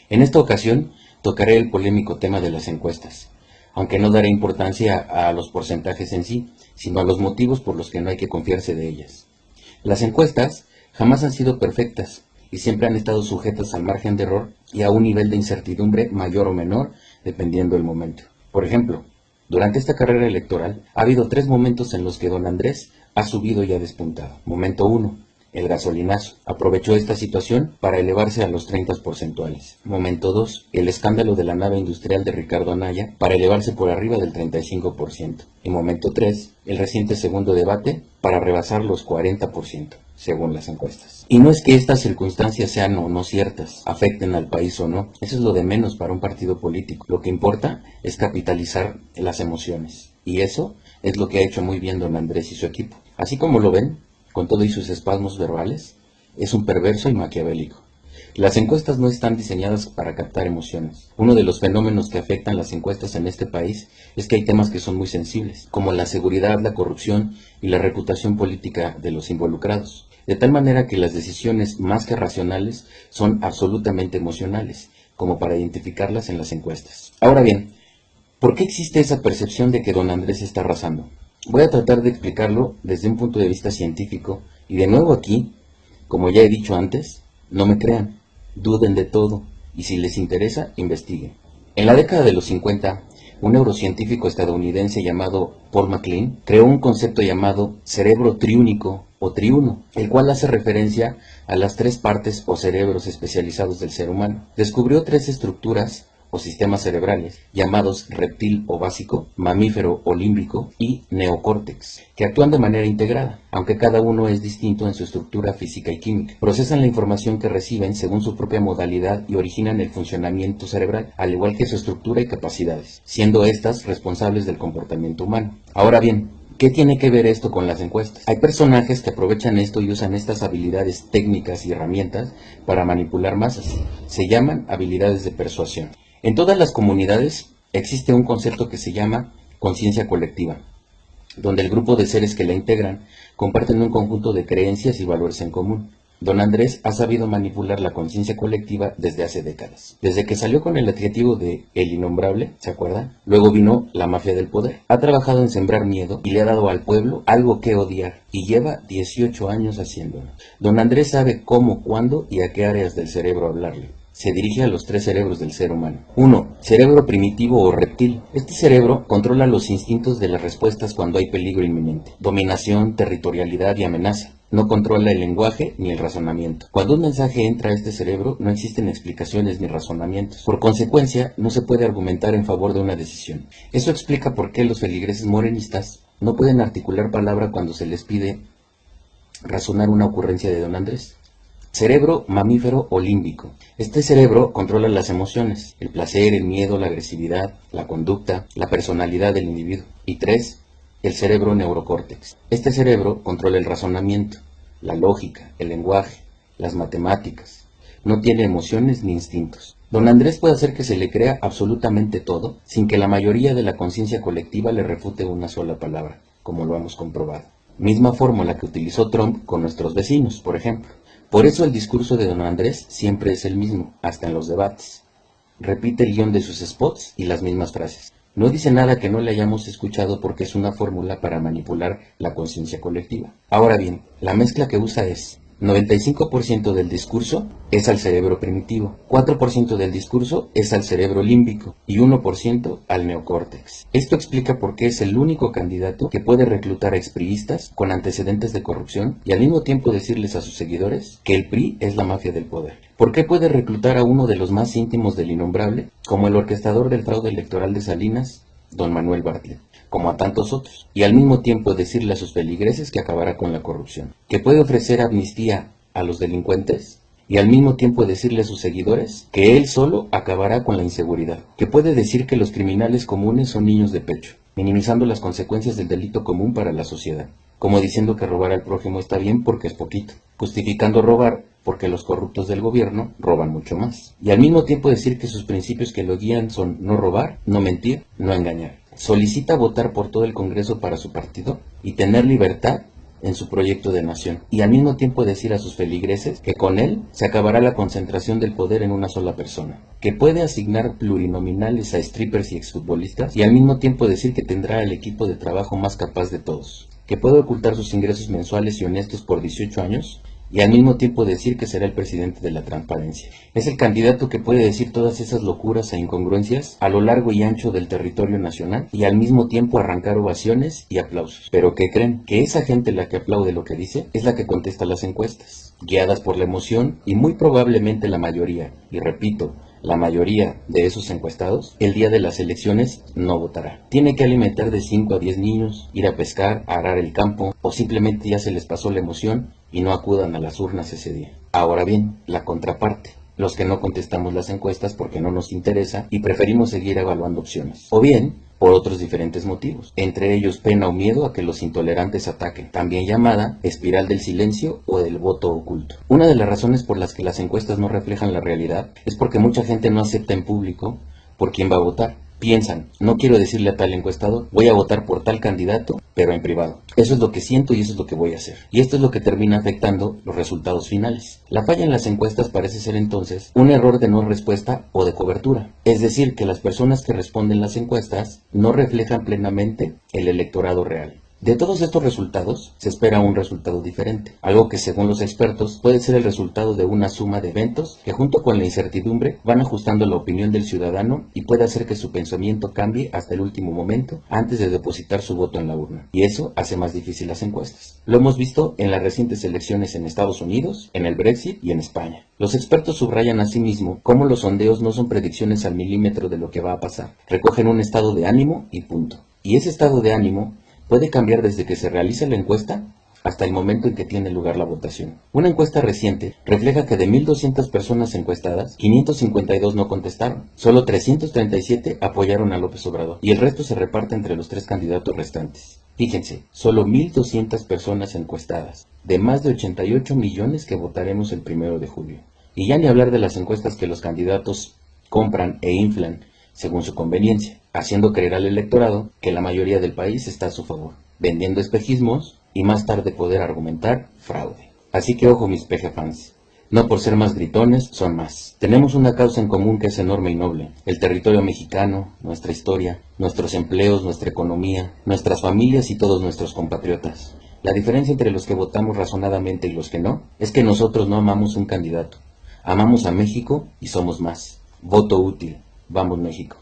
En esta ocasión tocaré el polémico tema de las encuestas, aunque no daré importancia a los porcentajes en sí, sino a los motivos por los que no hay que confiarse de ellas. Las encuestas jamás han sido perfectas y siempre han estado sujetas al margen de error y a un nivel de incertidumbre mayor o menor dependiendo del momento. Por ejemplo, durante esta carrera electoral ha habido 3 momentos en los que don Andrés ha subido y ha despuntado. Momento 1. El gasolinazo. Aprovechó esta situación para elevarse a los 30 porcentuales. Momento 2. El escándalo de la nave industrial de Ricardo Anaya para elevarse por arriba del 35%. Y momento 3. El reciente segundo debate para rebasar los 40%, según las encuestas. Y no es que estas circunstancias sean o no ciertas, afecten al país o no. Eso es lo de menos para un partido político. Lo que importa es capitalizar las emociones. Y eso es lo que ha hecho muy bien don Andrés y su equipo. Así como lo ven, con todo y sus espasmos verbales, es un perverso y maquiavélico. Las encuestas no están diseñadas para captar emociones. Uno de los fenómenos que afectan las encuestas en este país es que hay temas que son muy sensibles, como la seguridad, la corrupción y la reputación política de los involucrados. De tal manera que las decisiones más que racionales son absolutamente emocionales, como para identificarlas en las encuestas. Ahora bien, ¿por qué existe esa percepción de que don Andrés está arrasando? Voy a tratar de explicarlo desde un punto de vista científico y de nuevo aquí, como ya he dicho antes, no me crean, duden de todo y si les interesa, investiguen. En la década de los 50, un neurocientífico estadounidense llamado Paul MacLean creó un concepto llamado cerebro triúnico o triuno, el cual hace referencia a las 3 partes o cerebros especializados del ser humano. Descubrió 3 estructuras o sistemas cerebrales, llamados reptil o básico, mamífero o límbico y neocórtex, que actúan de manera integrada, aunque cada uno es distinto en su estructura física y química. Procesan la información que reciben según su propia modalidad y originan el funcionamiento cerebral, al igual que su estructura y capacidades, siendo estas responsables del comportamiento humano. Ahora bien, ¿qué tiene que ver esto con las encuestas? Hay personajes que aprovechan esto y usan estas habilidades técnicas y herramientas para manipular masas. Se llaman habilidades de persuasión. En todas las comunidades existe un concepto que se llama conciencia colectiva, donde el grupo de seres que la integran comparten un conjunto de creencias y valores en común. Don Andrés ha sabido manipular la conciencia colectiva desde hace décadas. Desde que salió con el adjetivo de el innombrable, ¿se acuerdan? Luego vino la mafia del poder. Ha trabajado en sembrar miedo y le ha dado al pueblo algo que odiar, y lleva 18 años haciéndolo. Don Andrés sabe cómo, cuándo y a qué áreas del cerebro hablarle. Se dirige a los 3 cerebros del ser humano. 1. Cerebro primitivo o reptil. Este cerebro controla los instintos de las respuestas cuando hay peligro inminente, dominación, territorialidad y amenaza. No controla el lenguaje ni el razonamiento. Cuando un mensaje entra a este cerebro, no existen explicaciones ni razonamientos. Por consecuencia, no se puede argumentar en favor de una decisión. Eso explica por qué los feligreses morenistas no pueden articular palabra cuando se les pide razonar una ocurrencia de don Andrés. Cerebro mamífero o límbico. Este cerebro controla las emociones, el placer, el miedo, la agresividad, la conducta, la personalidad del individuo. Y 3. El cerebro neurocórtex. Este cerebro controla el razonamiento, la lógica, el lenguaje, las matemáticas. No tiene emociones ni instintos. Don Andrés puede hacer que se le crea absolutamente todo, sin que la mayoría de la conciencia colectiva le refute una sola palabra, como lo hemos comprobado. Misma fórmula que utilizó Trump con nuestros vecinos, por ejemplo. Por eso el discurso de don Andrés siempre es el mismo, hasta en los debates. Repite el guión de sus spots y las mismas frases. No dice nada que no le hayamos escuchado porque es una fórmula para manipular la conciencia colectiva. Ahora bien, la mezcla que usa es 95% del discurso es al cerebro primitivo, 4% del discurso es al cerebro límbico y 1% al neocórtex. Esto explica por qué es el único candidato que puede reclutar a expriistas con antecedentes de corrupción y al mismo tiempo decirles a sus seguidores que el PRI es la mafia del poder. ¿Por qué puede reclutar a uno de los más íntimos del innombrable, como el orquestador del fraude electoral de Salinas, don Manuel Bartlett, como a tantos otros, y al mismo tiempo decirle a sus feligreses que acabará con la corrupción? ¿Que puede ofrecer amnistía a los delincuentes? Y al mismo tiempo decirle a sus seguidores que él solo acabará con la inseguridad. ¿Que puede decir que los criminales comunes son niños de pecho, minimizando las consecuencias del delito común para la sociedad? Como diciendo que robar al prójimo está bien porque es poquito, justificando robar porque los corruptos del gobierno roban mucho más. Y al mismo tiempo decir que sus principios que lo guían son no robar, no mentir, no engañar. Solicita votar por todo el Congreso para su partido y tener libertad en su proyecto de nación, y al mismo tiempo decir a sus feligreses que con él se acabará la concentración del poder en una sola persona, que puede asignar plurinominales a strippers y exfutbolistas, y al mismo tiempo decir que tendrá el equipo de trabajo más capaz de todos, que puede ocultar sus ingresos mensuales y honestos por 18 años, y al mismo tiempo decir que será el presidente de la transparencia. Es el candidato que puede decir todas esas locuras e incongruencias a lo largo y ancho del territorio nacional y al mismo tiempo arrancar ovaciones y aplausos. Pero ¿qué creen? Que esa gente la que aplaude lo que dice es la que contesta las encuestas, guiadas por la emoción, y muy probablemente la mayoría, y repito, la mayoría de esos encuestados, el día de las elecciones no votará. Tiene que alimentar de 5 a 10 niños, ir a pescar, a arar el campo, o simplemente ya se les pasó la emoción y no acudan a las urnas ese día. Ahora bien, la contraparte, los que no contestamos las encuestas porque no nos interesa y preferimos seguir evaluando opciones. O bien, por otros diferentes motivos, entre ellos pena o miedo a que los intolerantes ataquen, también llamada espiral del silencio o del voto oculto. Una de las razones por las que las encuestas no reflejan la realidad es porque mucha gente no acepta en público por quién va a votar. Piensan, no quiero decirle a tal encuestador, voy a votar por tal candidato, pero en privado. Eso es lo que siento y eso es lo que voy a hacer. Y esto es lo que termina afectando los resultados finales. La falla en las encuestas parece ser entonces un error de no respuesta o de cobertura. Es decir, que las personas que responden las encuestas no reflejan plenamente el electorado real. De todos estos resultados, se espera un resultado diferente, algo que según los expertos puede ser el resultado de una suma de eventos que junto con la incertidumbre van ajustando la opinión del ciudadano y puede hacer que su pensamiento cambie hasta el último momento antes de depositar su voto en la urna. Y eso hace más difícil las encuestas. Lo hemos visto en las recientes elecciones en Estados Unidos, en el Brexit y en España. Los expertos subrayan asimismo cómo los sondeos no son predicciones al milímetro de lo que va a pasar. Recogen un estado de ánimo y punto. Y ese estado de ánimo puede cambiar desde que se realiza la encuesta hasta el momento en que tiene lugar la votación. Una encuesta reciente refleja que de 1.200 personas encuestadas, 552 no contestaron, solo 337 apoyaron a López Obrador y el resto se reparte entre los 3 candidatos restantes. Fíjense, solo 1.200 personas encuestadas, de más de 88 millones que votaremos el 1 de julio. Y ya ni hablar de las encuestas que los candidatos compran e inflan según su conveniencia, haciendo creer al electorado que la mayoría del país está a su favor, vendiendo espejismos y más tarde poder argumentar fraude. Así que ojo mis PG-fans, no por ser más gritones son más. Tenemos una causa en común que es enorme y noble, el territorio mexicano, nuestra historia, nuestros empleos, nuestra economía, nuestras familias y todos nuestros compatriotas. La diferencia entre los que votamos razonadamente y los que no, es que nosotros no amamos un candidato, amamos a México y somos más. Voto útil. Vamos México.